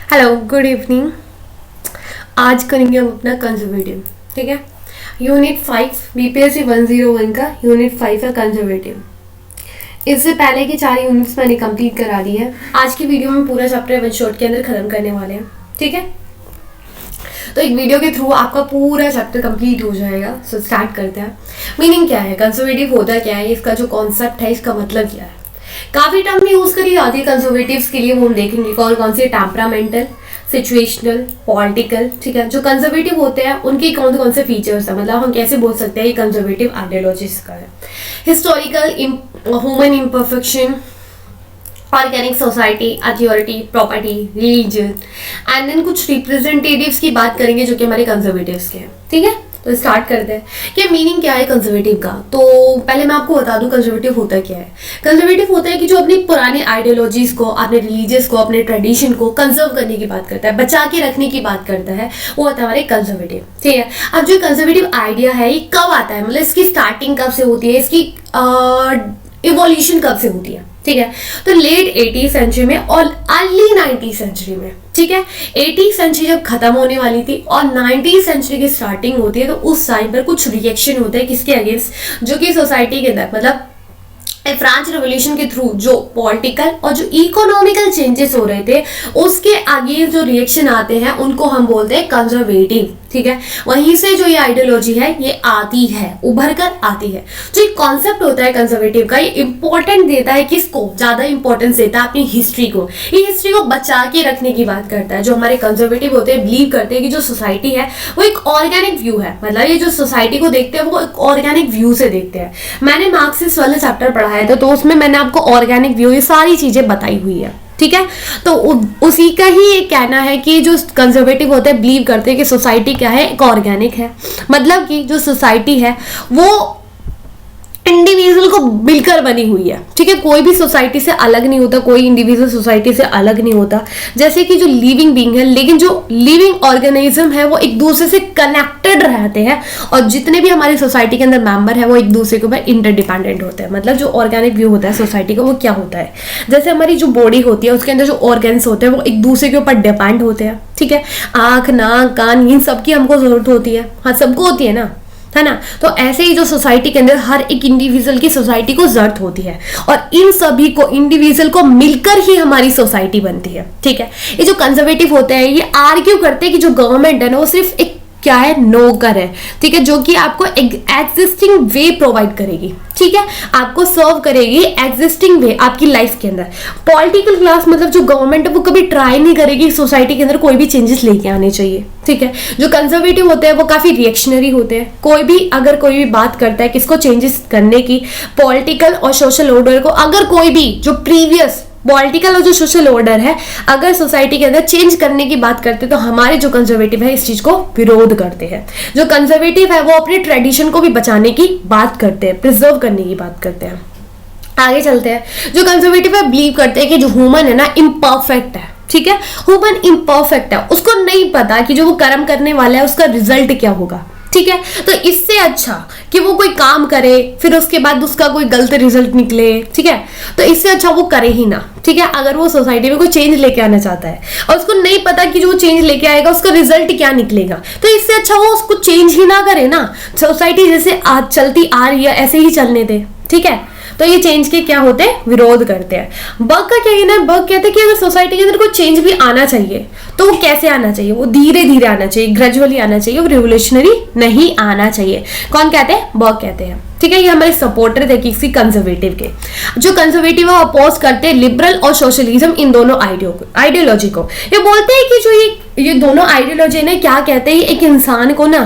Hello, good evening. आज करेंगे हम अपना कंजर्वेटिव। ठीक है, यूनिट 5 बीपीएससी 101 का यूनिट 5 है कंजर्वेटिव। इससे पहले की 4 यूनिट्स मैंने कंप्लीट करा दी है। आज की वीडियो में पूरा चैप्टर वन शॉट के अंदर खत्म करने वाले हैं। ठीक है, तो एक वीडियो के थ्रू आपका पूरा चैप्टर कंप्लीट हो जाएगा। सो स्टार्ट करते हैं। मीनिंग क्या है, कंजर्वेटिव होता क्या है, इसका जो कॉन्सेप्ट है, इसका मतलब क्या है। काफी टर्म यूज करी जाती है कंजर्वेटिव्स के लिए, वो हम देखेंगे कौन कौन से। Temperamental, situational, political. ठीक है, जो कंजर्वेटिव होते हैं उनके कौन कौन से फीचर्स है, मतलब हम कैसे बोल सकते हैं ये कंजर्वेटिव आइडियोलॉजीज का है। Historical, human imperfection, organic society, authority, property, religion and then कुछ रिप्रेजेंटेटिव्स की बात करेंगे जो कि हमारे कंजर्वेटिव्स के हैं। ठीक है, तो स्टार्ट करते हैं कि मीनिंग क्या है कंजर्वेटिव का। तो पहले मैं आपको बता दूं कंजर्वेटिव होता क्या है। कंजर्वेटिव होता है कि जो अपनी पुरानी आइडियोलॉजीज को, अपने रिलीजियस को, अपने ट्रेडिशन को कंजर्व करने की बात करता है, बचा के रखने की बात करता है, वो होता है हमारे कंजर्वेटिव। ठीक है, अब जो कंजर्वेटिव आइडिया है ये कब आता है, मतलब इसकी स्टार्टिंग कब से होती है, इसकी इवोल्यूशन कब से होती है। ठीक है, तो लेट 80th सेंचुरी में और अर्ली 90th सेंचुरी में। ठीक है, 80th सेंचुरी जब खत्म होने वाली थी और 90th सेंचुरी की स्टार्टिंग होती है, तो उस टाइम पर कुछ रिएक्शन होता है किसके अगेंस्ट, जो कि सोसाइटी के अंदर, मतलब फ्रेंच रेवोल्यूशन के थ्रू जो पॉलिटिकल और जो इकोनॉमिकल चेंजेस हो रहे थे उसके आगे जो रिएक्शन आते हैं उनको हम बोलते हैं कंजर्वेटिव। ठीक है, वहीं से जो ये आइडियोलॉजी है ये आती है, उभर कर आती है। जो एक कॉन्सेप्ट होता है कंजर्वेटिव का, ये इंपॉर्टेंट देता है किसको, ज्यादा इंपॉर्टेंस देता है अपनी हिस्ट्री को। ये हिस्ट्री को बचा के रखने की बात करता है। जो हमारे कंजर्वेटिव होते हैं बिलीव करते हैं कि जो सोसाइटी है वो एक ऑर्गेनिक व्यू है, मतलब ये जो सोसाइटी को देखते हैं वो एक ऑर्गेनिक व्यू से देखते हैं। मैंने मार्क्सिस्ट वाला चैप्टर पढ़ाया था, तो उसमें मैंने आपको ऑर्गेनिक व्यू ये सारी चीजें बताई हुई है। ठीक है, तो उसी का ही ये कहना है कि जो कंजर्वेटिव होते हैं बिलीव करते हैं कि सोसाइटी क्या है, एक ऑर्गेनिक है। मतलब कि जो सोसाइटी है वो इंडिविजुअल को मिलकर बनी हुई है। ठीक है, कोई भी सोसाइटी से अलग नहीं होता, कोई इंडिविजुअल सोसाइटी से अलग नहीं होता। जैसे कि जो लिविंग बीइंग है, लेकिन जो लिविंग ऑर्गेनिज्म है वो एक दूसरे से कनेक्टेड रहते हैं, और जितने भी हमारी सोसाइटी के अंदर मेंबर है वो एक दूसरे के ऊपर इंटरडिपेंडेंट होते हैं। मतलब जो ऑर्गेनिक व्यू होता है सोसाइटी का वो क्या होता है, जैसे हमारी जो बॉडी होती है उसके अंदर जो ऑर्गेन्स होते हैं वो एक दूसरे के ऊपर डिपेंड होते हैं। ठीक है, आंख, नाक, कान, इन सबकी हमको जरूरत होती है। हाँ, सबको होती है ना, है ना। तो ऐसे ही जो सोसाइटी के अंदर हर एक इंडिविजुअल की सोसाइटी को जरूरत होती है, और इन सभी को इंडिविजुअल को मिलकर ही हमारी सोसाइटी बनती है। ठीक है, ये जो कंजर्वेटिव होते हैं ये आर्ग्यू करते हैं कि जो गवर्नमेंट है ना वो सिर्फ एक क्या है, नौकर है। ठीक है, जो कि आपको एग्जिस्टिंग वे प्रोवाइड करेगी। ठीक है, आपको सर्व करेगी एग्जिस्टिंग वे आपकी लाइफ के अंदर। पॉलिटिकल क्लास मतलब जो गवर्नमेंट है वो कभी ट्राई नहीं करेगी सोसाइटी के अंदर कोई भी चेंजेस लेके आने चाहिए। ठीक है, जो कंजर्वेटिव होते हैं वो काफी रिएक्शनरी होते हैं। कोई भी बात करता है किसको चेंजेस करने की, पॉलिटिकल और सोशल ऑर्डर को, अगर कोई भी जो प्रीवियस पॉलिटिकल और जो सोशल ऑर्डर है अगर सोसाइटी के अंदर चेंज करने की बात करते हैं, तो हमारे जो कंजर्वेटिव है इस चीज को विरोध करते हैं। जो कंजर्वेटिव है वो अपने ट्रेडिशन को भी बचाने की बात करते हैं, प्रिजर्व करने की बात करते हैं। आगे चलते हैं। जो कंजर्वेटिव है बिलीव करते हैं कि जो ह्यूमन है ना इम्परफेक्ट है। ठीक है, ह्यूमन इम्परफेक्ट है, उसको नहीं पता कि जो वो कर्म करने वाला है उसका रिजल्ट क्या होगा। ठीक है, तो इससे अच्छा कि वो कोई काम करे फिर उसके बाद उसका कोई गलत रिजल्ट निकले। ठीक है, तो इससे अच्छा वो करे ही ना। ठीक है, अगर वो सोसाइटी में कोई चेंज लेके आना चाहता है और उसको नहीं पता कि जो चेंज लेके आएगा उसका रिजल्ट क्या निकलेगा, तो इससे अच्छा वो उसको चेंज ही ना करे ना। सोसाइटी जैसे आज चलती आ रही है ऐसे ही चलने दे। ठीक है, तो ये चेंज के क्या होते हैं, विरोध करते हैं। बर्ग का क्या कहना है, बर्ग कहते हैं कि अगर सोसाइटी के अंदर कोई चेंज भी आना चाहिए तो वो कैसे आना चाहिए, वो धीरे धीरे आना चाहिए, ग्रेजुअली आना चाहिए, वो रिवोल्यूशनरी नहीं आना चाहिए। कौन कहते हैं, बर्ग कहते हैं। ठीक है, ये हमारे सपोर्टर थे किसी कंजर्वेटिव के। जो कंजर्वेटिव है अपोज करते हैं लिबरल और सोशलिज्म, इन दोनों आइडियोलॉजी को। ये बोलते हैं कि जो ये दोनों आइडियोलॉजी ने क्या कहते हैं, एक इंसान को ना,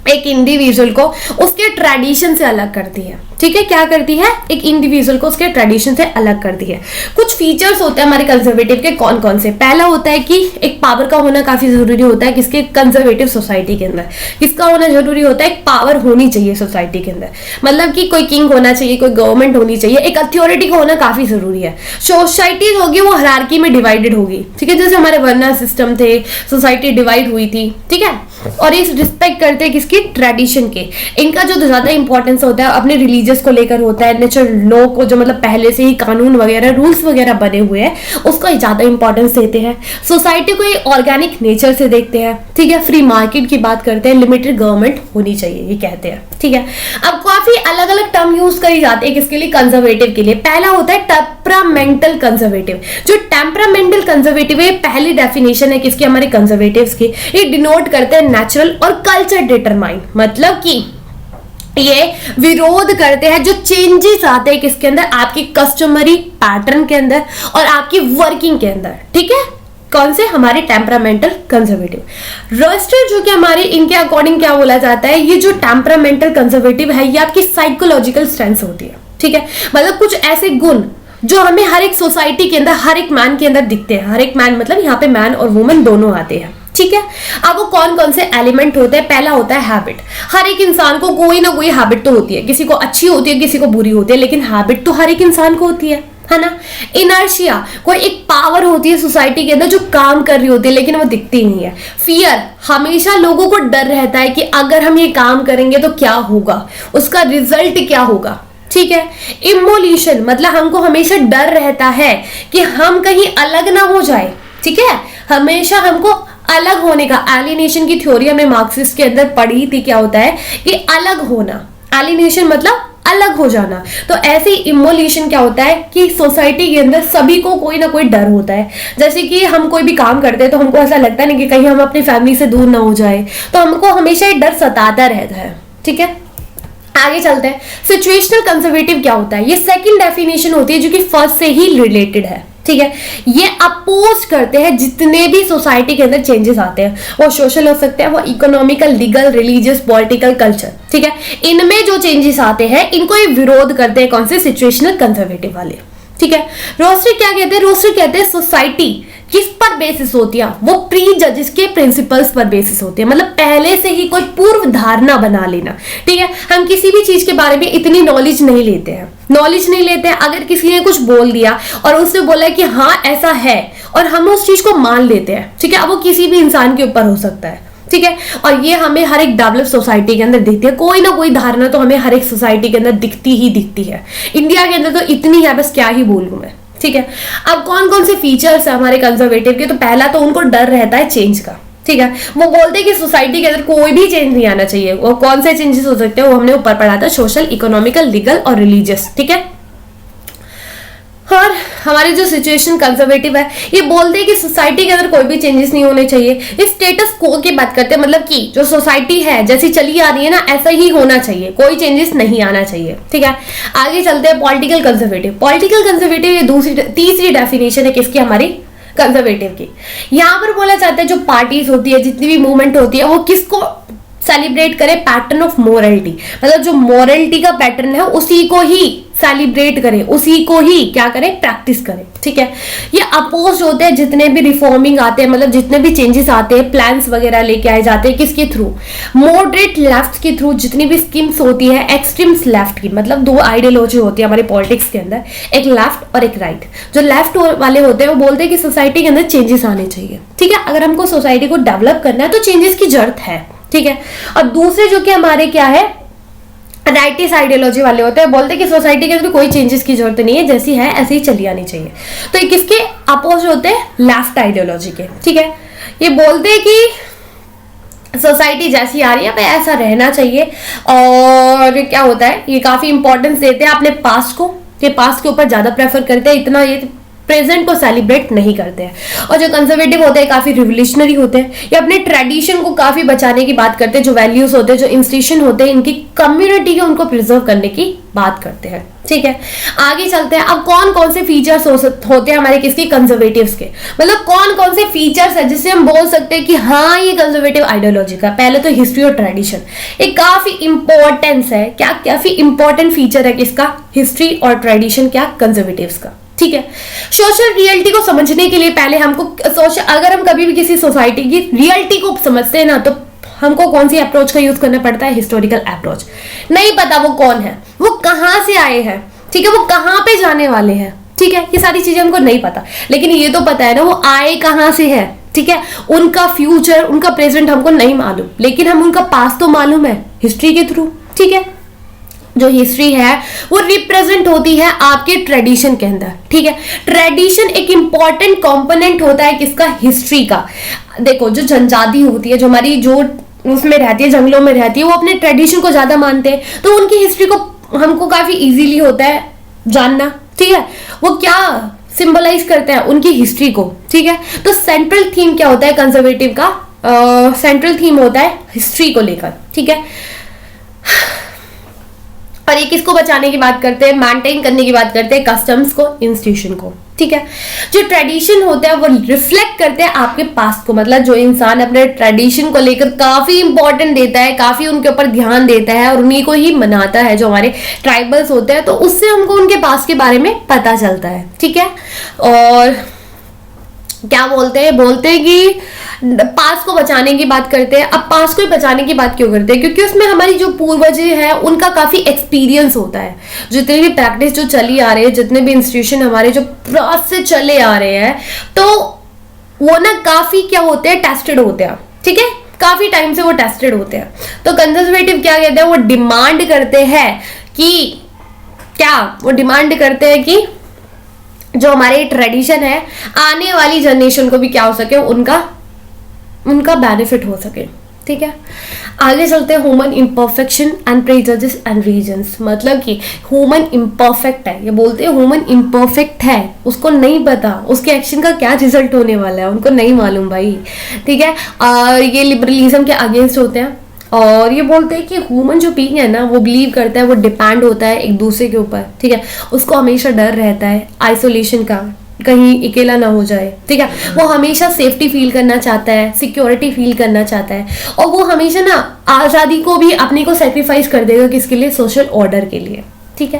एक इंडिविजुअल को उसके ट्रेडिशन से अलग करती है। ठीक है, क्या करती है, एक इंडिविजुअल को उसके ट्रेडिशन से अलग करती है। कुछ फीचर्स होते हैं हमारे कंजर्वेटिव के, कौन कौन से। पहला होता है कि एक पावर का होना काफी जरूरी होता है किसके, कंजर्वेटिव सोसाइटी के अंदर। किसका होना जरूरी होता है, एक पावर होनी चाहिए सोसाइटी के अंदर, मतलब कि कोई किंग होना चाहिए, कोई गवर्नमेंट होनी चाहिए, एक अथॉरिटी का होना काफी जरूरी है। सोसाइटीज होगी वो हायरार्की में डिवाइडेड होगी। ठीक है, जैसे हमारे वर्ना सिस्टम थे, सोसाइटी डिवाइड हुई थी। ठीक है, और ये रिस्पेक्ट करते हैं किसकी, ट्रेडिशन के। इनका जो ज्यादा इंपॉर्टेंस होता है अपने रिलीजियस को लेकर होता है, नेचर लॉ को जो मतलब पहले से ही कानून वगैरह रूल्स वगैरह बने हुए हैं उसको ज्यादा इंपॉर्टेंस देते हैं। सोसाइटी को ये ऑर्गेनिक नेचर से देखते हैं, ठीक है। फ्री मार्केट की बात करते हैं, लिमिटेड गवर्नमेंट होनी चाहिए ये कहते हैं, ठीक है। अब काफी अलग अलग टर्म यूज करी जाती है किसके लिए, कंजर्वेटिव के लिए। पहला होता है टेम्परामेंटल कंजर्वेटिव। जो टेम्परामेंटल कंजर्वेटिव है पहली डेफिनेशन है किसकी, हमारे कंजर्वेटिव्स की। ये डिनोट करते हैं नेचुरल और कल्चर डिटरमाइन, मतलब कि ये विरोध करते हैं जो चेंजेस आते हैं किसके अंदर, आपकी कस्टमरी पैटर्न के अंदर और आपकी वर्किंग के अंदर, ठीक है। कौन से, हमारे टेम्परामेंटल कंजर्वेटिव। रोस्टर जो कि हमारे इनके अकॉर्डिंग क्या बोला जाता है, ये जो टेम्परामेंटल कंजर्वेटिव है ये आपकी साइकोलॉजिकल स्ट्रेंथ होती है, ठीक है। मतलब कुछ ऐसे गुण जो हमें हर एक सोसाइटी के अंदर, हर एक मैन के अंदर दिखते हैं। हर एक मैन मतलब यहाँ पे मैन और वुमेन दोनों आते हैं, ठीक है। अब वो कौन कौन से एलिमेंट होते हैं, पहला होता है हैबिट। हर एक इंसान को कोई ना कोई हैबिट तो होती है, किसी को अच्छी होती है किसी को बुरी होती है, लेकिन हैबिट तो हर एक इंसान को होती है ना। इनर्शिया, कोई एक पावर होती है सोसाइटी के अंदर जो काम कर रही होती है लेकिन वो दिखती नहीं है। फियर, हमेशा लोगों को डर रहता है कि अगर हम ये काम करेंगे तो क्या होगा, उसका रिजल्ट क्या होगा, ठीक है। इमोल्यूशन, मतलब हमको हमेशा डर रहता है कि हम कहीं अलग ना हो जाए, ठीक है। हमेशा हमको अलग होने का, एलिनेशन की थ्योरी हमने मार्क्सिस्ट के अंदर पढ़ी थी, क्या होता है कि अलग होना, एलिनेशन मतलब अलग हो जाना। तो ऐसे ही इमोल्यूशन क्या होता है कि सोसाइटी के अंदर सभी को कोई ना कोई डर होता है। जैसे कि हम कोई भी काम करते हैं तो हमको ऐसा लगता है ना कि कहीं हम अपनी फैमिली से दूर ना हो जाए, तो हमको हमेशा ये डर सताता रहता है, ठीक है। आगे चलते हैं, सिचुएशनल कंजर्वेटिव क्या होता है। ये सेकंड डेफिनेशन होती है जो कि फर्स्ट से ही रिलेटेड है, ठीक है। ये अपोज करते हैं जितने भी सोसाइटी के अंदर चेंजेस आते हैं, वो सोशल हो सकते हैं, वो economical, legal, religious, political, culture, ठीक है। इनमें जो चेंजेस आते हैं इनको ये विरोध करते हैं, कौन से, सिचुएशनल कंजर्वेटिव वाले, ठीक है। रोस्टर क्या कहते हैं, रोस्टर कहते हैं सोसाइटी किस पर बेसिस होती है, वो प्री जजेस के प्रिंसिपल्स पर बेसिस होती है। मतलब पहले से ही कोई पूर्व धारणा बना लेना, ठीक है। हम किसी भी चीज के बारे में इतनी नॉलेज नहीं लेते हैं, अगर किसी ने कुछ बोल दिया और उसने बोला कि हाँ ऐसा है और हम उस चीज को मान लेते हैं, ठीक है। अब वो किसी भी इंसान के ऊपर हो सकता है, ठीक है। और ये हमें हर एक डेवलप सोसाइटी के अंदर दिखती है, कोई ना कोई धारणा तो हमें हर एक सोसाइटी के अंदर दिखती ही दिखती है। इंडिया के अंदर तो इतनी है, बस क्या ही बोलूं मैं, ठीक है। अब कौन कौन से फीचर्स है हमारे कंजर्वेटिव के, तो पहला तो उनको डर रहता है चेंज का, ठीक है। वो बोलते हैं कि सोसाइटी के अंदर कोई भी चेंज नहीं आना चाहिए। वो कौन से चेंजेस हो सकते हैं, वो हमने ऊपर पढ़ा था, सोशल, इकोनॉमिकल, लीगल और रिलीजियस, ठीक है। और हमारे जो सिचुएशन कंजर्वेटिव है ये बोलते हैं कि सोसाइटी के अंदर कोई भी चेंजेस नहीं होने चाहिए। इस स्टेटस को की बात करते हैं, मतलब कि जो सोसाइटी है जैसी चली आ रही है ना ऐसा ही होना चाहिए, कोई चेंजेस नहीं आना चाहिए, ठीक है। आगे चलते हैं पॉलिटिकल कंजर्वेटिव। पॉलिटिकल कंजर्वेटिव ये तीसरी डेफिनेशन है किसकी, हमारी कंजर्वेटिव की। यहाँ पर बोला जाता है जो पार्टीज होती है, जितनी भी मूवमेंट होती है, वो किसको सेलिब्रेट करे, पैटर्न ऑफ मोरलिटी। मतलब जो मोरलिटी का पैटर्न है उसी को ही सेलिब्रेट करें, उसी को ही क्या करें, प्रैक्टिस करें, ठीक है। ये अपोज होते हैं जितने भी रिफॉर्मिंग आते हैं, मतलब जितने भी चेंजेस आते हैं, प्लान्स वगैरह लेके आए जाते हैं, किसके थ्रू, मॉडरेट लेफ्ट के थ्रू। जितनी भी स्कीम्स होती है एक्सट्रीम्स लेफ्ट की, मतलब दो आइडियोलॉजी होती है हमारे पॉलिटिक्स के अंदर, एक लेफ्ट और एक राइट। जो लेफ्ट वाले होते हैं वो बोलते हैं कि सोसाइटी के अंदर चेंजेस आने चाहिए, ठीक है। अगर हमको सोसाइटी को डेवलप करना है तो चेंजेस की जरूरत है, ठीक है। और दूसरे जो कि हमारे क्या है, राइटिस आइडियोलॉजी वाले होते हैं, बोलते हैं कि सोसाइटी के अंदर कोई चेंजेस की जरूरत नहीं है, जैसी है ऐसे ही चली आनी चाहिए। तो ये किसके अपोज होते हैं, लेफ्ट आइडियोलॉजी के, ठीक है। ये बोलते हैं कि सोसाइटी जैसी आ रही है भाई ऐसा रहना चाहिए। और क्या होता है, ये काफी इंपॉर्टेंस देते हैं अपने पास्ट को, ये पास्ट के ऊपर ज्यादा प्रेफर करते हैं, इतना ये प्रेजेंट को सेलिब्रेट नहीं करते हैं। और जो कंजर्वेटिव होते हैं काफी रिवोल्यूशनरी होते हैं, ये अपने ट्रेडिशन को काफी बचाने की बात करते हैं, जो वैल्यूज होते हैं, जो इंस्टीट्यूशन होते हैं, इनकी कम्युनिटी के उनको प्रिजर्व करने की बात करते हैं, ठीक है। आगे चलते हैं, अब कौन कौन से फीचर्स होते हैं हमारे किसके, कंजर्वेटिव्स के। मतलब कौन कौन से फीचर्स है जिससे हम बोल सकते हैं कि हाँ ये कंजर्वेटिव आइडियोलॉजी का। पहले तो हिस्ट्री और ट्रेडिशन, एक काफी इंपॉर्टेंस है, क्या काफी इंपॉर्टेंट फीचर है किसका, हिस्ट्री और ट्रेडिशन, क्या, कंजर्वेटिव्स का, ठीक है। सोशल रियलिटी को समझने के लिए पहले हमको अगर हम कभी भी किसी सोसाइटी की रियलिटी को समझते हैं ना, तो हमको कौन सी अप्रोच का यूज करना पड़ता है, हिस्टोरिकल अप्रोच। नहीं पता वो कौन है, वो कहां से आए हैं, ठीक है, वो कहां पे जाने वाले हैं, ठीक है। ये सारी चीजें हमको नहीं पता, लेकिन ये तो पता है ना वो आए कहां से है, ठीक है, उनका फ्यूचर, उनका प्रेजेंट हमको नहीं मालूम, लेकिन हम उनका पास्ट तो मालूम है हिस्ट्री के थ्रू। ठीक है, जो हिस्ट्री है वो रिप्रेजेंट होती है आपके ट्रेडिशन के अंदर। ठीक है, ट्रेडिशन एक इंपॉर्टेंट कंपोनेंट होता है किसका, हिस्ट्री का। देखो जो जनजाति होती है, जो हमारी जो उसमें रहती है, जंगलों में रहती है, वो अपने ट्रेडिशन को ज्यादा मानते हैं, तो उनकी हिस्ट्री को हमको काफी इजीली होता है जानना। ठीक है, वो क्या सिंबलाइज करते हैं उनकी हिस्ट्री को। ठीक है, तो सेंट्रल थीम क्या होता है कंजर्वेटिव का, सेंट्रल थीम होता है हिस्ट्री को लेकर। ठीक है, और ये किसको बचाने की बात करते हैं, मेंटेन करने की बात करते हैं, कस्टम्स को, इंस्टीट्यूशन को। ठीक है, जो ट्रेडिशन होता है वो रिफ्लेक्ट करते हैं आपके पास्ट को, मतलब जो इंसान अपने ट्रेडिशन को लेकर काफी इंपॉर्टेंट देता है, काफी उनके ऊपर ध्यान देता है और उन्हीं को ही मनाता है, जो हमारे ट्राइबल्स होते हैं, तो उससे हमको उनके पास्ट के बारे में पता चलता है। ठीक है, और क्या बोलते हैं कि पास को बचाने की बात करते हैं। अब पास को ही बचाने की बात क्यों करते हैं, क्योंकि उसमें हमारी जो पूर्वज है उनका काफी एक्सपीरियंस होता है, जितनी भी प्रैक्टिस जो चली आ रही है, जितने भी इंस्टीट्यूशन हमारे जो प्रोसेस चले आ रहे हैं, तो वो ना काफी क्या होते हैं, टेस्टेड होते हैं। ठीक है, काफी टाइम से वो टेस्टेड होते हैं। तो कंजर्वेटिव क्या कहते हैं, वो डिमांड करते हैं कि वो डिमांड करते हैं कि जो हमारे ट्रेडिशन है आने वाली जनरेशन को भी क्या हो सके, उनका बेनिफिट हो सके। ठीक है, आगे चलते हैं human imperfection and prejudice and reasons. मतलब कि ह्यूमन इम्परफेक्ट है, ये बोलते हैं ह्यूमन इम्परफेक्ट है, उसको नहीं पता उसके एक्शन का क्या रिजल्ट होने वाला है, उनको नहीं मालूम भाई। ठीक है, और ये लिबरलिज्म के अगेंस्ट होते हैं, और ये बोलते हैं कि ह्यूमन जो बीइंग है ना, वो बिलीव करता है, वो डिपेंड होता है एक दूसरे के ऊपर। ठीक है, उसको हमेशा डर रहता है आइसोलेशन का, कहीं अकेला ना हो जाए। ठीक है, वो हमेशा सेफ्टी फील करना चाहता है, सिक्योरिटी फील करना चाहता है, और वो हमेशा ना आज़ादी को भी अपने को सेक्रीफाइस कर देगा, किसके लिए, सोशल ऑर्डर के लिए। ठीक है,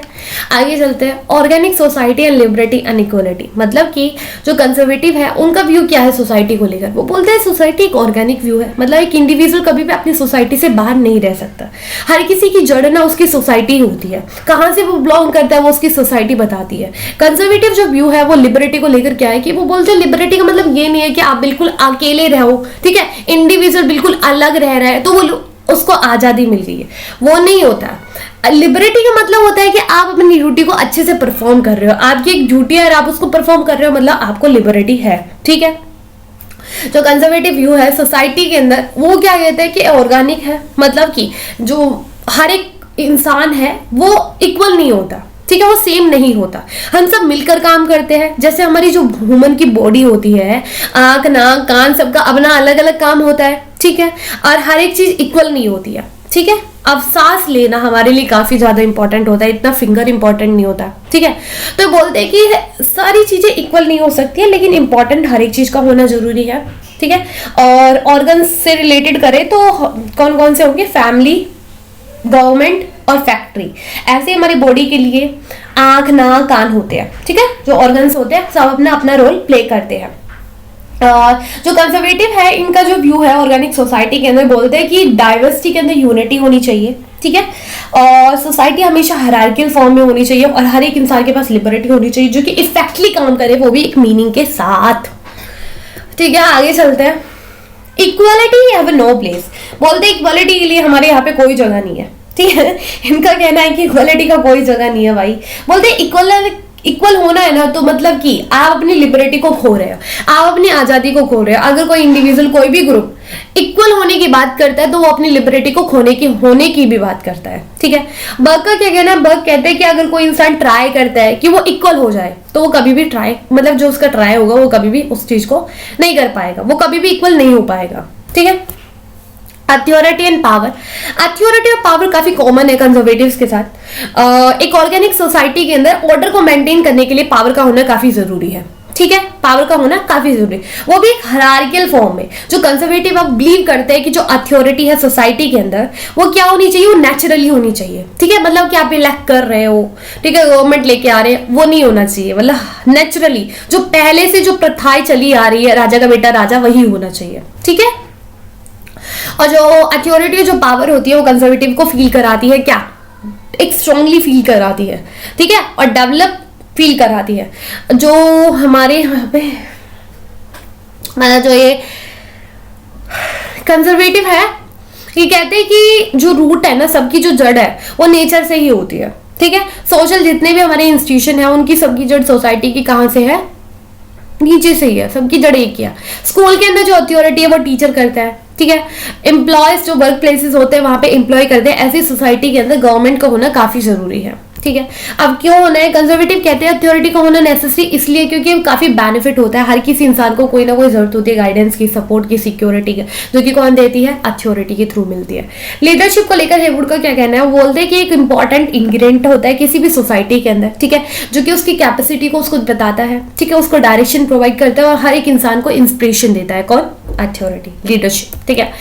आगे चलते हैं, organic society and liberty and equality. मतलब कि जो कंजर्वेटिव है उनका व्यू क्या है सोसाइटी को लेकर, वो बोलते हैं सोसाइटी एक ऑर्गेनिक व्यू है, मतलब एक इंडिविजुअल कभी भी अपनी सोसाइटी से बाहर नहीं रह सकता। हर किसी की जड़ ना उसकी सोसाइटी होती है, कहाँ से वो बिलोंग करता है वो उसकी सोसाइटी बताती है। कंजर्वेटिव जो व्यू है वो लिबर्टी को लेकर क्या है कि वो बोलते हैं लिबर्टी का मतलब ये नहीं है कि आप बिल्कुल अकेले रहो। ठीक है, इंडिविजुअल बिल्कुल अलग रह रहा है तो वो उसको आजादी मिल गई है, वो नहीं होता। लिबर्टी का मतलब होता है कि आप अपनी ड्यूटी को अच्छे से परफॉर्म कर रहे हो, आपकी एक ड्यूटी है और आप उसको परफॉर्म कर रहे हो, मतलब आपको लिबर्टी है। ठीक है, जो कंजर्वेटिव व्यू है सोसाइटी के अंदर, वो क्या कहते हैं कि ऑर्गेनिक है, मतलब कि जो हर एक इंसान है वो इक्वल नहीं होता। ठीक है, वो सेम नहीं होता, हम सब मिलकर काम करते हैं। जैसे हमारी जो ह्यूमन की बॉडी होती है, आंख नाक कान सबका अपना अलग अलग काम होता है। ठीक है, और हर एक चीज इक्वल नहीं होती है। ठीक है, अब सांस लेना हमारे लिए काफी ज्यादा इंपॉर्टेंट होता है, इतना फिंगर इंपॉर्टेंट नहीं होता। ठीक है, तो बोलते हैं कि सारी चीजें इक्वल नहीं हो सकती है, लेकिन इंपॉर्टेंट हर एक चीज का होना जरूरी है। ठीक है, और ऑर्गन से रिलेटेड करें तो कौन कौन से होंगे, फैमिली, गवर्नमेंट और फैक्ट्री। ऐसे हमारी बॉडी के लिए आंख नाक कान होते हैं। ठीक है, जो ऑर्गन्स होते हैं सब अपना अपना रोल प्ले करते हैं। जो कंजर्वेटिव है इनका जो व्यू है ऑर्गेनिक सोसाइटी के अंदर, बोलते हैं कि डाइवर्सिटी के अंदर यूनिटी होनी चाहिए। ठीक है, और सोसाइटी हमेशा हायरार्कियल फॉर्म में होनी चाहिए, और हर एक इंसान के पास लिबर्टी होनी चाहिए जो कि इफेक्टली काम करे, वो भी एक मीनिंग के साथ। ठीक है, आगे चलते हैं। Equality have no place. बोलते हैं इक्वालिटी के लिए हमारे यहाँ पे कोई जगह नहीं है। ठीक है, इनका कहना है कि इक्वालिटी का कोई जगह नहीं है भाई। बोलते हैं इक्वल होना है ना, तो मतलब कि आप अपनी लिबर्टी को खो रहे हो, आप अपनी आजादी को खो रहे हो। अगर कोई इंडिविजुअल, कोई भी ग्रुप इक्वल होने की बात करता है तो वो अपनी लिबर्टी को होने की भी बात करता है। ठीक है, बर्ग का क्या कहना है, बर्ग कहते हैं कि अगर कोई इंसान ट्राई करता है कि वो इक्वल हो जाए, तो वो कभी भी ट्राई, मतलब जो उसका ट्राई होगा वो कभी भी उस चीज को नहीं कर पाएगा, वो कभी भी इक्वल नहीं हो पाएगा। ठीक है, अथॉरिटी एंड पावर। अथॉरिटी और पावर काफी कॉमन है कंजर्वेटिव्स के साथ। एक ऑर्गेनिक सोसाइटी के अंदर ऑर्डर को मेंटेन करने के लिए पावर का होना काफी जरूरी है। ठीक है, पावर का होना काफी जरूरी है, वो भी एक हायरार्कियल फॉर्म में। जो कंजर्वेटिव अब बिलीव करते हैं कि जो अथॉरिटी है सोसाइटी के अंदर, वो क्या होनी चाहिए, वो नेचुरली होनी चाहिए। ठीक है, मतलब कि आप इलेक्ट कर रहे हो, ठीक है, गवर्नमेंट लेके आ रहे हैं, वो नहीं होना चाहिए, मतलब नेचुरली जो पहले से जो प्रथाएं चली आ रही है, राजा का बेटा राजा, वही होना चाहिए। ठीक है, और जो अथॉरिटी, जो पावर होती है, वो कंजर्वेटिव को फील कराती है, क्या, एक स्ट्रांगली फील कराती है। ठीक है, और डेवलप फील कराती है। जो हमारे यहाँ पे मतलब जो ये कंजर्वेटिव है, ये कहते हैं कि जो रूट है ना, सबकी जो जड़ है वो नेचर से ही होती है, ठीक है। सोशल जितने भी हमारे इंस्टीट्यूशन है उनकी सबकी जड़ सोसाइटी की कहाँ से है, नीचे से ही है, सबकी जड़ एक ही है। स्कूल के अंदर जो अथॉरिटी है वो टीचर करता है, ठीक है। एम्प्लॉयज जो वर्क प्लेसेस होते हैं वहां पे एम्प्लॉय करते हैं। ऐसी सोसाइटी के अंदर गवर्नमेंट का होना काफी जरूरी है, ठीक है। अब क्यों होना है कंजर्वेटिव, कहते हैं अथॉरिटी का होना नेसेसरी इसलिए क्योंकि काफी बेनिफिट होता है। हर किसी इंसान को कोई ना कोई जरूरत होती है गाइडेंस की, सपोर्ट की, सिक्योरिटी की, जो कि कौन देती है, अथॉरिटी के थ्रू मिलती है। लीडरशिप को लेकर हेवुड का क्या कहना है, वो बोलते हैं कि एक इंपॉर्टेंट इंग्रेडिएंट होता है किसी भी सोसाइटी के अंदर, ठीक है, जो कि उसकी कैपेसिटी को उसको बताता है, ठीक है, उसको डायरेक्शन प्रोवाइड करता है और हर एक इंसान को इंस्पिरेशन देता है। कौन, अथॉरिटी, लीडरशिप, ठीक है।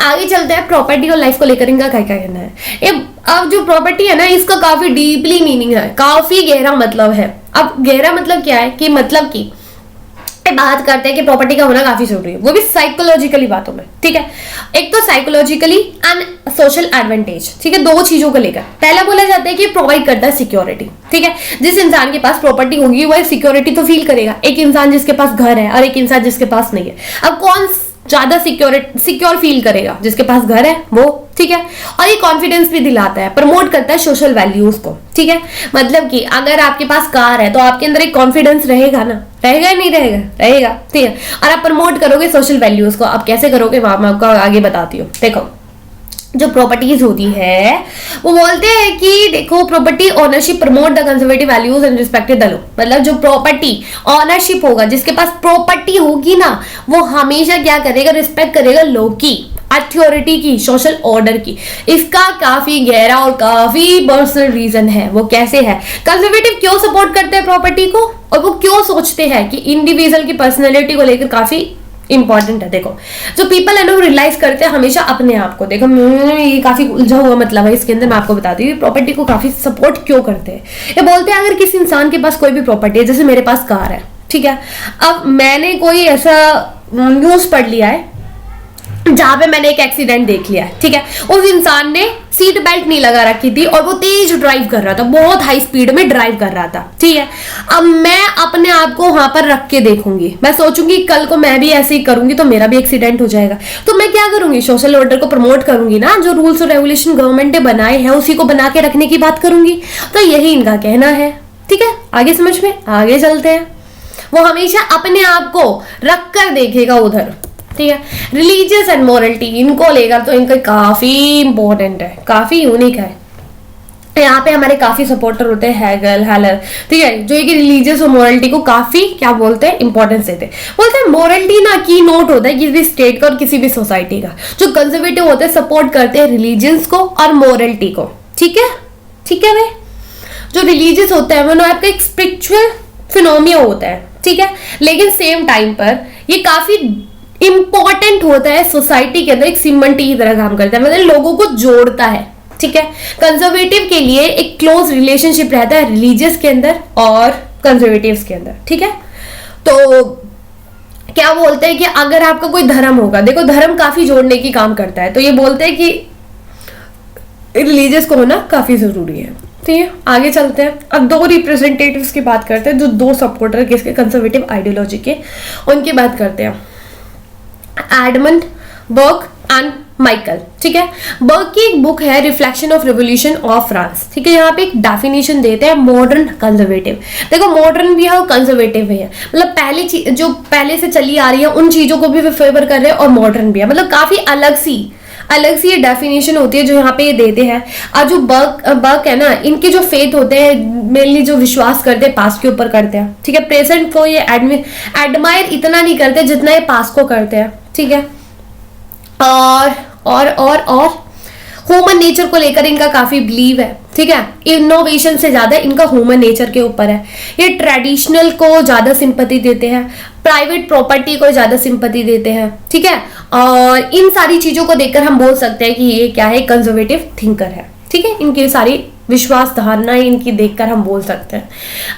आगे चलते हैं प्रॉपर्टी और लाइफ को लेकर इनका क्या कहना है। ये अब जो प्रॉपर्टी है ना, इसका काफी डीपली मीनिंग है, काफी गहरा मतलब है। अब गहरा मतलब क्या है कि मतलब की बात करते हैं कि प्रॉपर्टी का होना काफी जरूरी है, वो भी साइकोलॉजिकली बातों में, ठीक है। एक तो साइकोलॉजिकली एंड सोशल एडवांटेज, ठीक है, दो चीजों को लेकर। पहला बोला जाता है कि प्रोवाइड करता है सिक्योरिटी, ठीक है। जिस इंसान के पास प्रॉपर्टी होगी वो सिक्योरिटी तो फील करेगा। एक इंसान जिसके पास घर है और एक इंसान जिसके पास नहीं है, अब कौन ज्यादा सिक्योर फील करेगा, जिसके पास घर है वो, ठीक है। और ये कॉन्फिडेंस भी दिलाता है, प्रमोट करता है सोशल वैल्यूज को, ठीक है। मतलब कि अगर आपके पास कार है तो आपके अंदर एक कॉन्फिडेंस रहेगा ना, रहेगा या नहीं रहेगा, रहेगा, ठीक है। और आप प्रमोट करोगे सोशल वैल्यूज को, आप कैसे करोगे वहां मैं आपको आगे बताती हूँ। देखो जो प्रॉपर्टीज होती है वो बोलते हैं कि देखो property ownership promote the conservative values and respected the law. मतलब जो प्रॉपर्टी ओनरशिप होगा, जिसके पास प्रॉपर्टी होगी ना, वो हमेशा क्या करेगा, रिस्पेक्ट करेगा लॉ की, अथॉरिटी की, सोशल ऑर्डर की। इसका काफी गहरा और काफी पर्सनल रीजन है। वो कैसे है, कंजर्वेटिव क्यों सपोर्ट करते हैं प्रॉपर्टी को और वो क्यों सोचते हैं कि इंडिविजुअल की पर्सनैलिटी को लेकर काफी इंपॉर्टेंट है। देखो जो पीपल है ना, रियलाइज करते हैं हमेशा अपने आप को। देखो ये काफी उलझा हुआ मतलब है, इसके अंदर मैं आपको बताती हूँ प्रॉपर्टी को काफी सपोर्ट क्यों करते हैं। ये बोलते हैं अगर किसी इंसान के पास कोई भी प्रॉपर्टी है, जैसे मेरे पास कार है, ठीक है। अब मैंने कोई ऐसा न्यूज पढ़ लिया है जहां पे मैंने एक एक्सीडेंट देख लिया है, ठीक है। उस इंसान ने सीट बेल्ट नहीं लगा रखी थी और वो तेज ड्राइव कर रहा था, बहुत हाई स्पीड में ड्राइव कर रहा था, ठीक है। अब मैं अपने आप को वहां पर रख के देखूंगी, मैं सोचूंगी कल को मैं भी ऐसे ही करूंगी तो मेरा भी एक्सीडेंट हो जाएगा। तो मैं क्या करूंगी, सोशल ऑर्डर को प्रमोट करूंगी ना, जो रूल्स और रेगुलेशन गवर्नमेंट ने बनाए हैं उसी को बना के रखने की बात करूंगी। तो यही इनका कहना है, ठीक है। आगे समझ में, आगे चलते हैं। वो हमेशा अपने आप को रख कर देखेगा उधर, ठीक है। रिलीजियस एंड मोरलिटी, इनको लेकर तो इनका काफी इंपॉर्टेंट है, काफी यूनिक है। यहाँ पे हमारे काफी सपोर्टर होते हैं, हेगल, हेलर, ठीक है, जो कि रिलीजियस और मोरलिटी को काफी क्या बोलते हैं, इंपॉर्टेंस देते हैं। बोलते हैं मोरलिटी ना की नोट होता है किसी भी स्टेट का और किसी भी सोसाइटी का। जो कंजर्वेटिव होते हैं सपोर्ट करते हैं रिलीजियंस को और मोरलिटी को, ठीक है, ठीक है। वे जो रिलीजियस होता है वो आपका एक स्पिरिचुअल फिनोमिना होता है, ठीक है, लेकिन सेम टाइम पर ये काफी इंपॉर्टेंट होता है सोसाइटी के अंदर, एक सीमेंट की तरह काम करता है, मतलब लोगों को जोड़ता है, ठीक है। कंजर्वेटिव के लिए एक क्लोज रिलेशनशिप रहता है रिलीजियस के अंदर और कंजर्वेटिव्स के अंदर, ठीक है। तो क्या बोलते हैं कि अगर आपका कोई धर्म होगा, देखो धर्म काफी जोड़ने की काम करता है, तो ये बोलते हैं कि रिलीजियस को होना काफी जरूरी है, ठीक है। आगे चलते हैं। अब दो रिप्रेजेंटेटिव्स की बात करते हैं, जो दो सपोर्टर किसके, कंजर्वेटिव आइडियोलॉजी के, उनकी बात करते हैं। एडमंड बर्ग एंड माइकल, ठीक है। बर्ग की एक बुक है reflection of revolution of France, ठीक है। यहाँ पे एक डेफिनेशन देते हैं मॉडर्न कंजर्वेटिव। देखो मॉडर्न भी है और कंजर्वेटिव भी है, मतलब पहले जो पहले से चली आ रही है उन चीजों को भी फेवर कर रहे हैं और मॉडर्न भी है, मतलब काफी अलग सी ये डेफिनेशन होती है जो यहाँ पे ये देते हैं। और जो बर्ग है ना, इनके जो फेथ होते हैं मेनली जो विश्वास करते हैं पास्ट के ऊपर करते हैं, ठीक है। प्रेजेंट को ये एडमायर इतना नहीं करते जितना ये पास्ट को करते हैं, ठीक है। और ह्यूमन नेचर को लेकर इनका काफी बिलीव है, ठीक है। इनोवेशन से ज्यादा इनका ह्यूमन नेचर के ऊपर है। ये ट्रेडिशनल को ज्यादा सिंपैथी देते हैं, प्राइवेट प्रॉपर्टी को ज्यादा सिंपैथी देते हैं, ठीक है। और इन सारी चीजों को देखकर हम बोल सकते हैं कि ये क्या है, कंजर्वेटिव थिंकर है, ठीक है। इनकी सारी विश्वास धारणा ही इनकी देखकर हम बोल सकते हैं।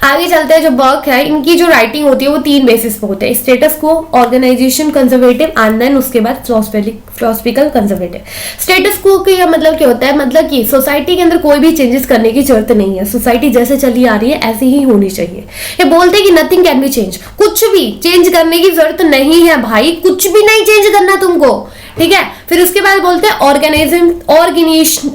आगे चलते हैं, जो वर्क है इनकी जो राइटिंग होती है वो 3 बेसिस पे होते हैं, स्टेटस को, ऑर्गेनाइजेशन कंजर्वेटिव एंड देन उसके बाद फिलोसफिकल कंजर्वेटिव। स्टेटस को का मतलब क्या होता है, मतलब कि सोसाइटी के अंदर कोई भी चेंजेस करने की जरूरत नहीं है, सोसाइटी जैसे चली आ रही है ऐसी ही होनी चाहिए। ये बोलते हैं कि नथिंग कैन बी चेंज, कुछ भी चेंज करने की जरूरत नहीं है भाई, कुछ भी नहीं चेंज करना तुमको, ठीक है। फिर उसके बाद बोलते हैं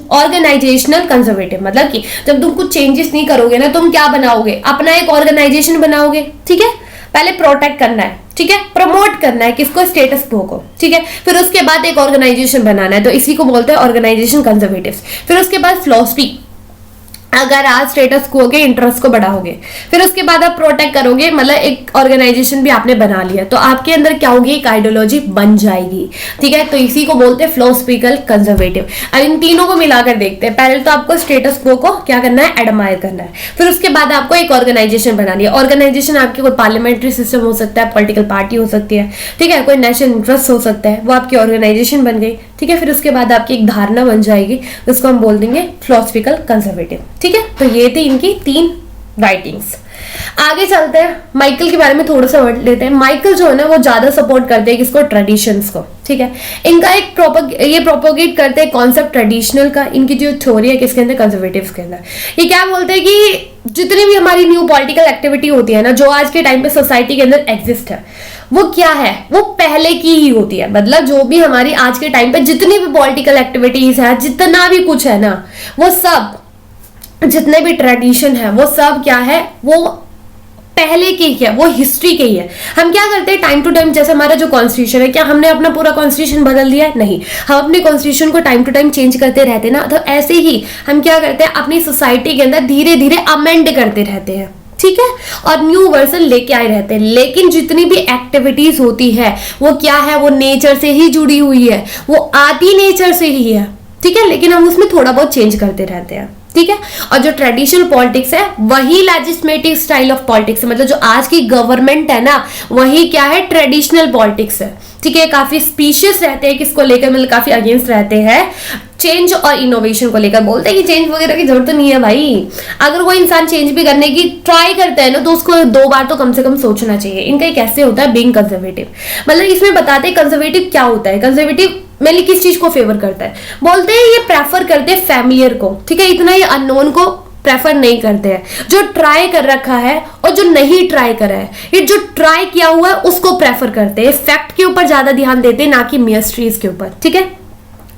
ऑर्गेनाइजेशनल कंजर्वेटिव, मतलब कि जब तुम कुछ चेंजेस नहीं करोगे ना, तुम क्या बनाओगे, अपना एक ऑर्गेनाइजेशन बनाओगे, ठीक है। पहले प्रोटेक्ट करना है, ठीक है, प्रमोट करना है किसको, स्टेटस को, ठीक है। फिर उसके बाद एक ऑर्गेनाइजेशन बनाना है, तो इसी को बोलते हैं ऑर्गेनाइजेशन कंजर्वेटिव्स। फिर उसके बाद फिलॉसफी, अगर आज स्टेटस को के इंटरेस्ट को बढ़ाओगे, फिर उसके बाद आप प्रोटेक्ट करोगे, मतलब एक ऑर्गेनाइजेशन भी आपने बना लिया, तो आपके अंदर क्या होगी, एक आइडियोलॉजी बन जाएगी, ठीक है। तो इसी को बोलते हैं फिलोसफिकल कंजर्वेटिव। अब इन तीनों को मिलाकर देखते हैं। पहले तो आपको स्टेटस को क्या करना है, एडमायर करना है। फिर उसके बाद आपको एक ऑर्गेनाइजेशन बनानी है। ऑर्गेनाइजेशन आपकी कोई पार्लियामेंट्री सिस्टम हो सकता है, पॉलिटिकल पार्टी हो सकती है, ठीक है, कोई नेशनल इंटरेस्ट हो सकता है, वो आपकी ऑर्गेनाइजेशन बन गई, ठीक है। फिर उसके बाद आपकी एक धारणा बन जाएगी, उसको हम बोल देंगे फिलोसफिकल कंजर्वेटिव, ठीक है। तो ये थी इनकी 3 राइटिंग्स। आगे चलते हैं, माइकल के बारे में थोड़ा सा वर्ड लेते हैं। माइकल जो है ना वो ज्यादा सपोर्ट करते हैं किसको, ट्रेडिशंस को, ठीक है। इनका एक ये प्रोपोगेट करते हैं कॉन्सेप्ट ट्रेडिशनल का। इनकी जो थ्योरी है किसके अंदर, कंजर्वेटिव्स के अंदर। ये क्या बोलते हैं कि जितनी भी हमारी न्यू पॉलिटिकल एक्टिविटी होती है ना, जो आज के टाइम पे सोसाइटी के अंदर एग्जिस्ट है, वो क्या है, वो पहले की ही होती है। मतलब जो भी हमारी आज के टाइम पे जितनी भी पॉलिटिकल एक्टिविटीज है, जितना भी कुछ है ना, वो सब, जितने भी ट्रेडिशन है, वो सब क्या है, वो पहले के ही है, वो हिस्ट्री के ही है। हम क्या करते हैं टाइम टू टाइम, जैसे हमारा जो कॉन्स्टिट्यूशन है, क्या हमने अपना पूरा कॉन्स्टिट्यूशन बदल दिया है, नहीं। हम अपने कॉन्स्टिट्यूशन को टाइम टू टाइम चेंज करते रहते हैं ना, तो ऐसे ही हम क्या करते हैं, अपनी सोसाइटी के अंदर धीरे धीरे अमेंड करते रहते हैं, ठीक है, और न्यू वर्जन लेके आए रहते हैं। लेकिन जितनी भी एक्टिविटीज होती है वो क्या है, वो नेचर से ही जुड़ी हुई है, वो आदि नेचर से ही है, ठीक है। लेकिन हम उसमें थोड़ा बहुत चेंज करते रहते हैं, ठीक है। और जो ट्रेडिशनल पॉलिटिक्स है वही लेजिस्लेटिव स्टाइल ऑफ पॉलिटिक्स है, मतलब जो आज की गवर्नमेंट है ना, वही क्या है, ट्रेडिशनल पॉलिटिक्स है, ठीक है। काफी स्पीशियस रहते हैं किसको लेकर, मतलब काफी अगेंस्ट रहते हैं चेंज और इनोवेशन को लेकर। बोलते हैं कि चेंज वगैरह की जरूरत नहीं है भाई, अगर कोई इंसान चेंज भी करने की ट्राई करता है ना, तो उसको 2 बार तो कम से कम सोचना चाहिए। इनका कैसे होता है बीइंग कंजर्वेटिव, मतलब इसमें बताते हैं कंजर्वेटिव क्या होता है। कंजर्वेटिव मेनली किस चीज को फेवर करता है, बोलते हैं ये प्रेफर करते हैं फैमिलियर को, ठीक है, इतना ये अननोन को प्रेफर नहीं करते हैं। जो ट्राई कर रखा है और जो नहीं ट्राई करा है, ये जो ट्राई किया हुआ है उसको प्रेफर करते हैं, फैक्ट के ऊपर ज्यादा ध्यान देते हैं, ना कि मिस्ट्रीज के ऊपर, ठीक है,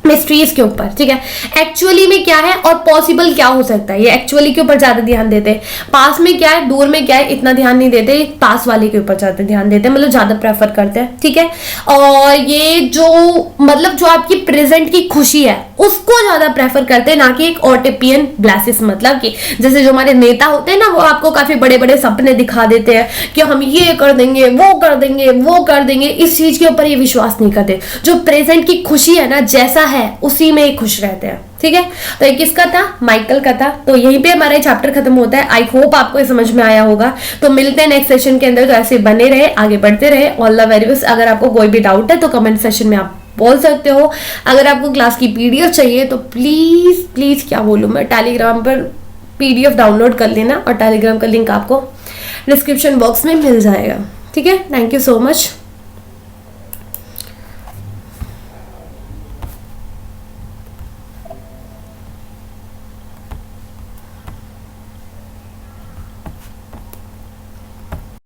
मिस्ट्रीज के ऊपर, ठीक है। एक्चुअली में क्या है और पॉसिबल क्या हो सकता है, ये एक्चुअली के ऊपर ज्यादा ध्यान देते हैं। पास में क्या है, दूर में क्या है, इतना ध्यान नहीं देते, पास वाले के ऊपर ज्यादा ध्यान देते हैं, मतलब ज्यादा प्रेफर करते हैं, ठीक है। और ये जो मतलब जो आपकी प्रेजेंट की खुशी है उसको ज्यादा प्रेफर करते हैं, ना कि एक ऑटिपियन ब्लासिस, मतलब कि जैसे जो हमारे नेता होते हैं ना, वो आपको काफी बड़े बड़े सपने दिखा देते हैं कि हम ये कर देंगे, वो कर देंगे, वो कर देंगे, इस चीज के ऊपर ये विश्वास नहीं करते। जो प्रेजेंट की खुशी है ना, जैसा है उसी में ही खुश रहते हैं, ठीक है। तो ये किसका था, माइकल का था। तो यहीं पे हमारा चैप्टर खत्म होता है। आई होप आपको ये समझ में आया होगा। तो मिलते हैं नेक्स्ट सेशन के अंदर। तो ऐसे बने रहे, आगे बढ़ते रहे। All the very best. अगर आपको कोई भी डाउट है तो कमेंट सेशन में आप बोल सकते हो। अगर आपको क्लास की पीडीएफ चाहिए तो प्लीज प्लीज क्या बोलूं मैं, टेलीग्राम पर पीडीएफ डाउनलोड कर लेना, और टेलीग्राम का लिंक आपको डिस्क्रिप्शन बॉक्स में मिल जाएगा, ठीक है। Thank you so much.